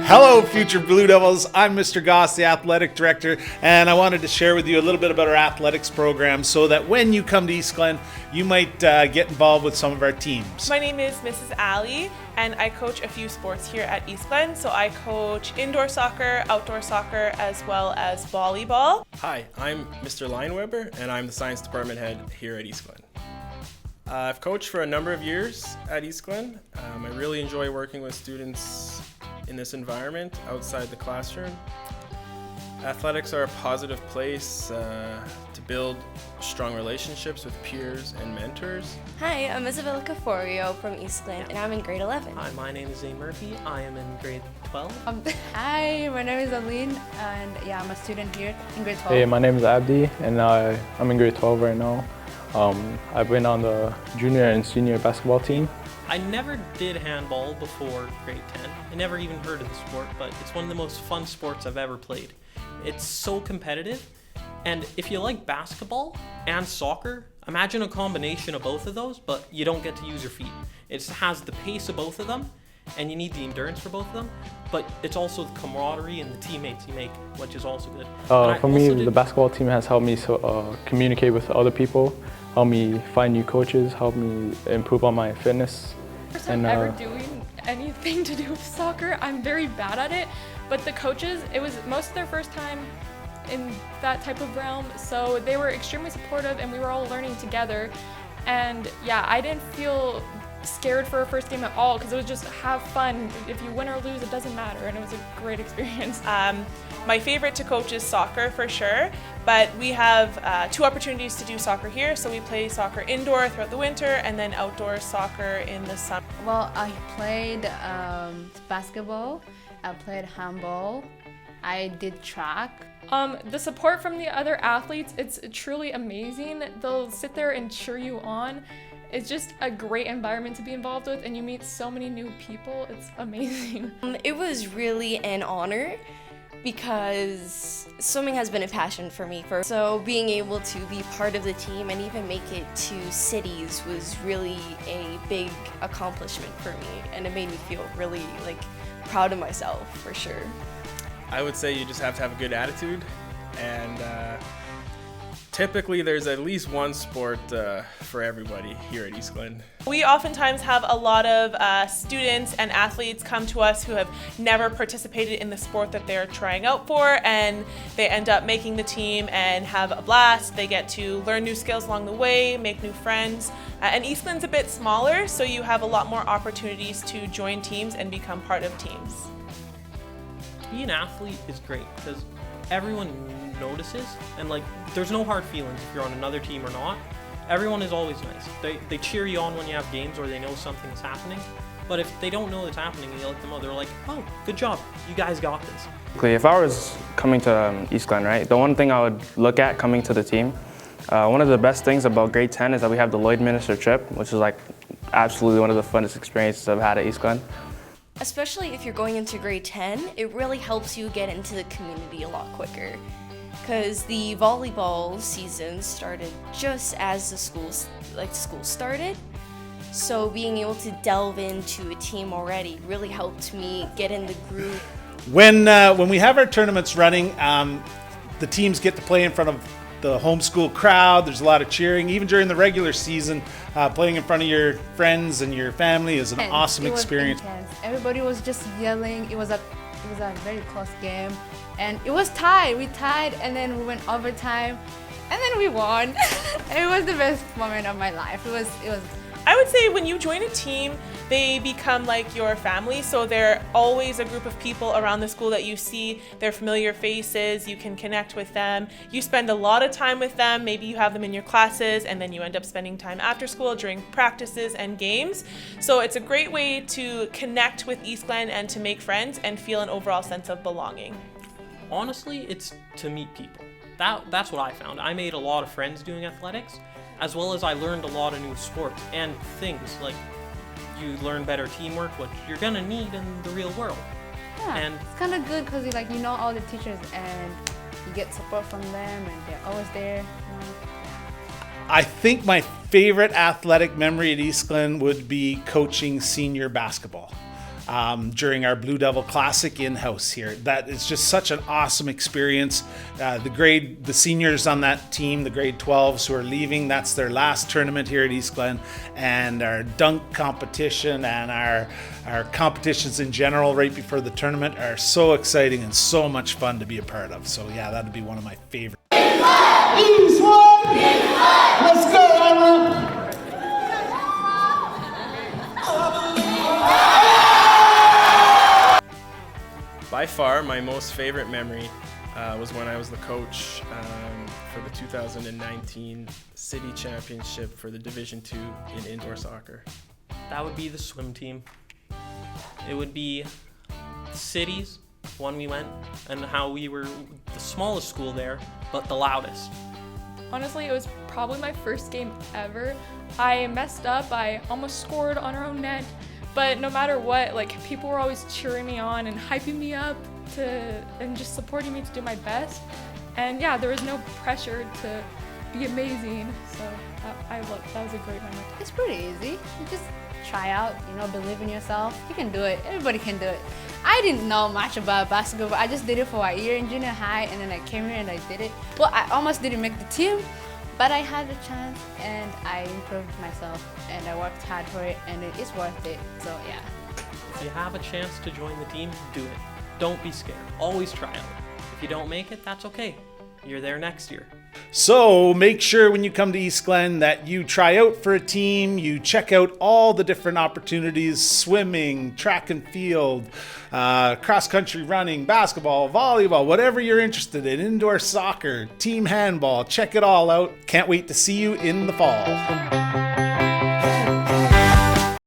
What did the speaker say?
Hello, future Blue Devils. I'm Mr. Goss, the athletic director, and I wanted to share with you a little bit about our athletics program so that when you come to Eastglen, you might get involved with some of our teams. My name is Mrs. Ali, and I coach a few sports here at Eastglen. So I coach indoor soccer, outdoor soccer, as well as volleyball. Hi, I'm Mr. Lineweber, and I'm the science department head here at Eastglen. I've coached for a number of years at Eastglen. I really enjoy working with students in this environment outside the classroom. Athletics are a positive place to build strong relationships with peers and mentors. Hi, I'm Isabella Caforio from Eastglen, and I'm in grade 11. Hi, my name is Zane Murphy. I am in grade 12. Hi, my name is Aline, and I'm a student here in grade 12. Hey, my name is Abdi, and I'm in grade 12 right now. I've been on the junior and senior basketball team. I never did handball before grade 10. I never even heard of the sport, but it's one of the most fun sports I've ever played. It's so competitive, and if you like basketball and soccer, imagine a combination of both of those, but you don't get to use your feet. It has the pace of both of them, and you need the endurance for both of them, but it's also the camaraderie and the teammates you make, which is also good. For me, the basketball team has helped me communicate with other people, helped me find new coaches, helped me improve on my fitness. First time ever doing anything to do with soccer. I'm very bad at it, but the coaches, it was most of their first time in that type of realm, so they were extremely supportive and we were all learning together. And yeah, I didn't feel scared for a first game at all because it was just have fun. If you win or lose, it doesn't matter, and it was a great experience. My favorite to coach is soccer for sure, but we have two opportunities to do soccer here. So we play soccer indoor throughout the winter and then outdoor soccer in the summer. Well, I played basketball, I played handball, I did track. The support from the other athletes, it's truly amazing. They'll sit there and cheer you on. It's just a great environment to be involved with, and you meet so many new people. It's amazing. It was really an honor because swimming has been a passion for me. So being able to be part of the team and even make it to cities was really a big accomplishment for me, and it made me feel really proud of myself for sure. I would say you just have to have a good attitude, and typically there's at least one sport for everybody here at Eastglen. We oftentimes have a lot of students and athletes come to us who have never participated in the sport that they're trying out for, and they end up making the team and have a blast. They get to learn new skills along the way, make new friends. And Eastglen's a bit smaller, so you have a lot more opportunities to join teams and become part of teams. Being an athlete is great because everyone notices, and there's no hard feelings if you're on another team or not. Everyone is always nice. They cheer you on when you have games or they know something's happening. But if they don't know it's happening and you let them know, they're like, oh, good job, you guys got this. If I was coming to Eastglen, right, the one thing I would look at coming to the team, one of the best things about grade 10 is that we have the Lloydminster trip, which is absolutely one of the funnest experiences I've had at Eastglen. Especially if you're going into grade 10, it really helps you get into the community a lot quicker. Because the volleyball season started just as the school started. So being able to delve into a team already really helped me get in the group. When we have our tournaments running, the teams get to play in front of the homeschool crowd. There's a lot of cheering. Even during the regular season, playing in front of your friends and your family is an awesome experience. Intense. Everybody was just yelling. It was a very close game, and it was tied. We tied, and then we went overtime, and then we won. It was the best moment of my life. It was. I would say when you join a team, they become like your family. So they're always a group of people around the school that you see. They're familiar faces. You can connect with them. You spend a lot of time with them. Maybe you have them in your classes, and then you end up spending time after school during practices and games. So it's a great way to connect with Eastglen and to make friends and feel an overall sense of belonging. Honestly, it's to meet people. That's what I found. I made a lot of friends doing athletics, as well as I learned a lot of new sports and things you learn better teamwork, which you're gonna need in the real world. Yeah, and it's kind of good because you know all the teachers and you get support from them, and they're always there. I think my favorite athletic memory at Eastglen would be coaching senior basketball. during our Blue Devil Classic in-house here. That is just such an awesome experience. The seniors on that team, the grade 12s who are leaving, that's their last tournament here at Eastglen, and our dunk competition and our competitions in general right before the tournament are so exciting and so much fun to be a part of. So yeah, that'd be one of my favorites. Eastglen! Let's go, Emma! By far, my most favorite memory was when I was the coach for the 2019 City Championship for the Division II in indoor soccer. That would be the swim team. It would be cities when we went, and how we were the smallest school there, but the loudest. Honestly, it was probably my first game ever. I messed up. I almost scored on our own net. But no matter what, like, people were always cheering me on and hyping me up and just supporting me to do my best. And yeah, there was no pressure to be amazing. So that was a great memory. It's pretty easy. You just try out, believe in yourself. You can do it. Everybody can do it. I didn't know much about basketball, but I just did it for a year in junior high, and then I came here and I did it. Well, I almost didn't make the team, but I had a chance and I improved myself and I worked hard for it, and it is worth it. So yeah. If you have a chance to join the team, do it. Don't be scared. Always try out. If you don't make it, that's okay. You're there next year. So make sure when you come to Eastglen that you try out for a team, you check out all the different opportunities: swimming, track and field, cross-country running, basketball, volleyball, whatever you're interested in, indoor soccer, team handball. Check it all out. Can't wait to see you in the fall.